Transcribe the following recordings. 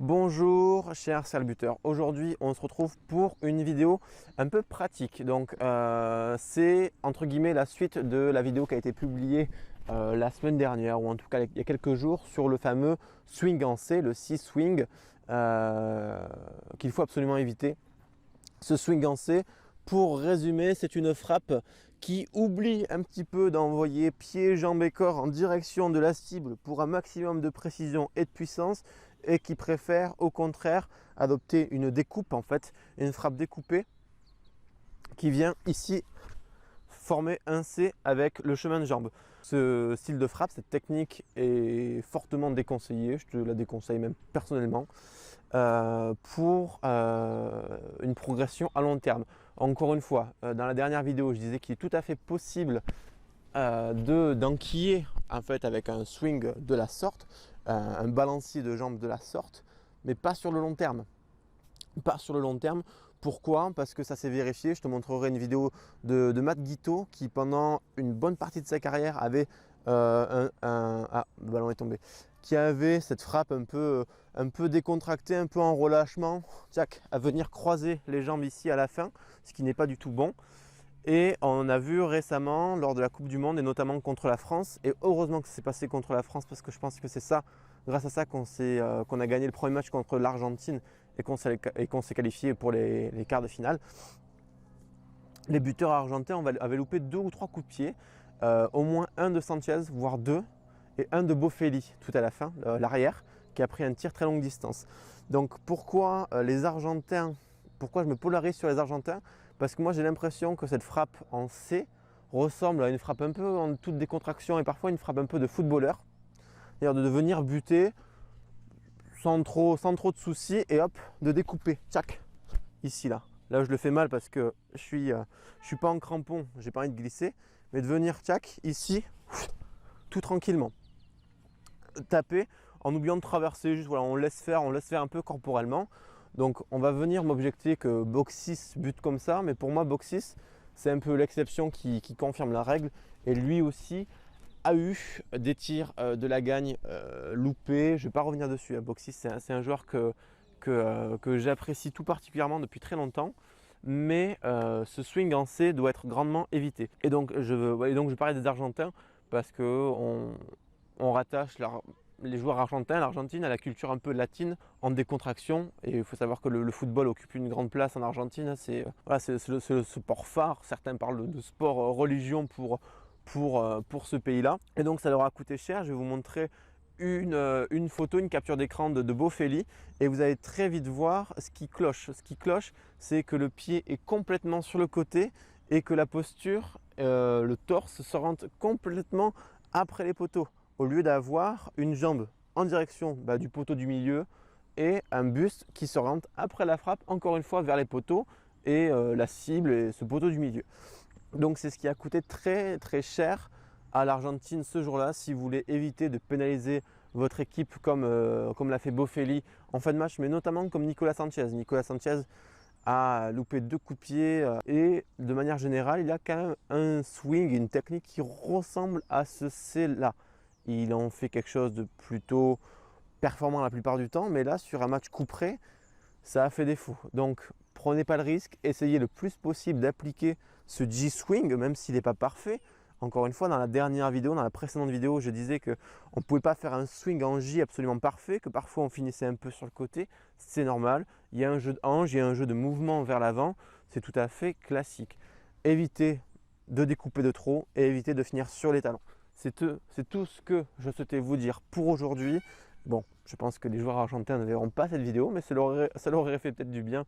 Bonjour chers serial buteurs, aujourd'hui on se retrouve pour une vidéo un peu pratique. Donc c'est entre guillemets la suite de la vidéo qui a été publiée la semaine dernière, ou en tout cas il y a quelques jours, sur le fameux swing en C, le C-swing, qu'il faut absolument éviter. Ce swing en C, pour résumer, c'est une frappe qui oublie un petit peu d'envoyer pied, jambes et corps en direction de la cible pour un maximum de précision et de puissance, et qui préfère au contraire adopter une découpe, en fait, une frappe découpée qui vient ici former un C avec le chemin de jambe. Ce style de frappe, cette technique est fortement déconseillée, je te la déconseille même personnellement, pour une progression à long terme. Encore une fois, dans la dernière vidéo, je disais qu'il est tout à fait possible d'enquiller en fait avec un swing de la sorte, un balancier de jambes de la sorte, mais pas sur le long terme. Pas sur le long terme. Pourquoi? Parce que ça s'est vérifié. Je te montrerai une vidéo de Matt Guiteau qui, pendant une bonne partie de sa carrière, avait le ballon est tombé, qui avait cette frappe un peu décontractée, un peu en relâchement, à venir croiser les jambes ici à la fin, ce qui n'est pas du tout bon. Et on a vu récemment lors de la Coupe du Monde, et notamment contre la France, et heureusement que ça s'est passé contre la France, parce que je pense que c'est ça, grâce à ça qu'on a gagné le premier match contre l'Argentine et qu'on s'est qualifié pour les quarts de finale. Les buteurs argentins avaient loupé 2 ou 3 coups de pied, au moins un de Sanchez, voire 2, et un de Bofelli tout à la fin, l'arrière, qui a pris un tir très longue distance. Donc pourquoi les Argentins, pourquoi je me polarise sur les Argentins? Parce que moi j'ai l'impression que cette frappe en C ressemble à une frappe un peu en toute décontraction, et parfois une frappe un peu de footballeur. C'est-à-dire de venir buter sans trop de soucis, et hop, de découper, tchac, ici là. Là je le fais mal parce que je suis pas en crampon, j'ai pas envie de glisser, mais de venir tchac, ici, tout tranquillement. Taper en oubliant de traverser, juste voilà, on laisse faire un peu corporellement. Donc on va venir m'objecter que Boxis bute comme ça, mais pour moi Boxis c'est un peu l'exception qui confirme la règle, et lui aussi a eu des tirs de la gagne loupés. Je ne vais pas revenir dessus, Boxis c'est un joueur que j'apprécie tout particulièrement depuis très longtemps, mais ce swing en C doit être grandement évité. Et donc je parlais des Argentins parce que on rattache les joueurs argentins, l'Argentine, à la culture un peu latine en décontraction. Et il faut savoir que le football occupe une grande place en Argentine. C'est le sport phare. Certains parlent de sport religion pour ce pays-là. Et donc ça leur a coûté cher. Je vais vous montrer une photo, une capture d'écran de Bofelli, et vous allez très vite voir ce qui cloche. Ce qui cloche, c'est que le pied est complètement sur le côté et que la posture, le torse se rentre complètement après les poteaux, au lieu d'avoir une jambe en direction du poteau du milieu et un buste qui se rentre après la frappe, encore une fois vers les poteaux et la cible et ce poteau du milieu. Donc c'est ce qui a coûté très très cher à l'Argentine ce jour-là. Si vous voulez éviter de pénaliser votre équipe comme l'a fait Bofelli en fin de match, mais notamment comme Nicolas Sanchez. Nicolas Sanchez a loupé 2 coups de pied, et de manière générale il a quand même un swing, une technique qui ressemble à ce C-là. Il en fait quelque chose de plutôt performant la plupart du temps, mais là sur un match coup près, ça a fait défaut. Donc prenez pas le risque, essayez le plus possible d'appliquer ce G-swing, même s'il n'est pas parfait. Encore une fois, dans la dernière vidéo, dans la précédente vidéo, je disais qu'on ne pouvait pas faire un swing en J absolument parfait, que parfois on finissait un peu sur le côté, c'est normal. Il y a un jeu de hanche, il y a un jeu de mouvement vers l'avant, c'est tout à fait classique. Évitez de découper de trop et évitez de finir sur les talons. C'est tout ce que je souhaitais vous dire pour aujourd'hui. Bon, je pense que les joueurs argentins ne verront pas cette vidéo, mais ça leur aurait fait peut-être du bien.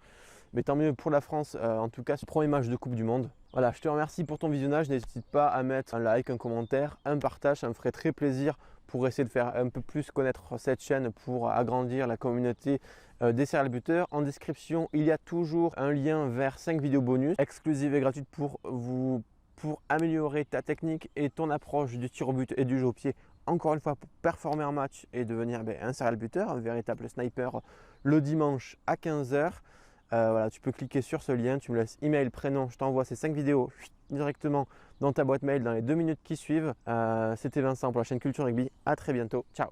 Mais tant mieux pour la France, en tout cas, ce premier match de Coupe du Monde. Voilà, je te remercie pour ton visionnage. N'hésite pas à mettre un like, un commentaire, un partage. Ça me ferait très plaisir pour essayer de faire un peu plus connaître cette chaîne, pour agrandir la communauté des serial buteurs. En description, il y a toujours un lien vers 5 vidéos bonus exclusives et gratuites pour améliorer ta technique et ton approche du tir au but et du jeu au pied. Encore une fois, pour performer en match et devenir un serial buteur, un véritable sniper, le dimanche à 15 h. Voilà, tu peux cliquer sur ce lien, tu me laisses email, prénom, je t'envoie ces 5 vidéos directement dans ta boîte mail dans les 2 minutes qui suivent. C'était Vincent pour la chaîne Culture Rugby. À très bientôt. Ciao.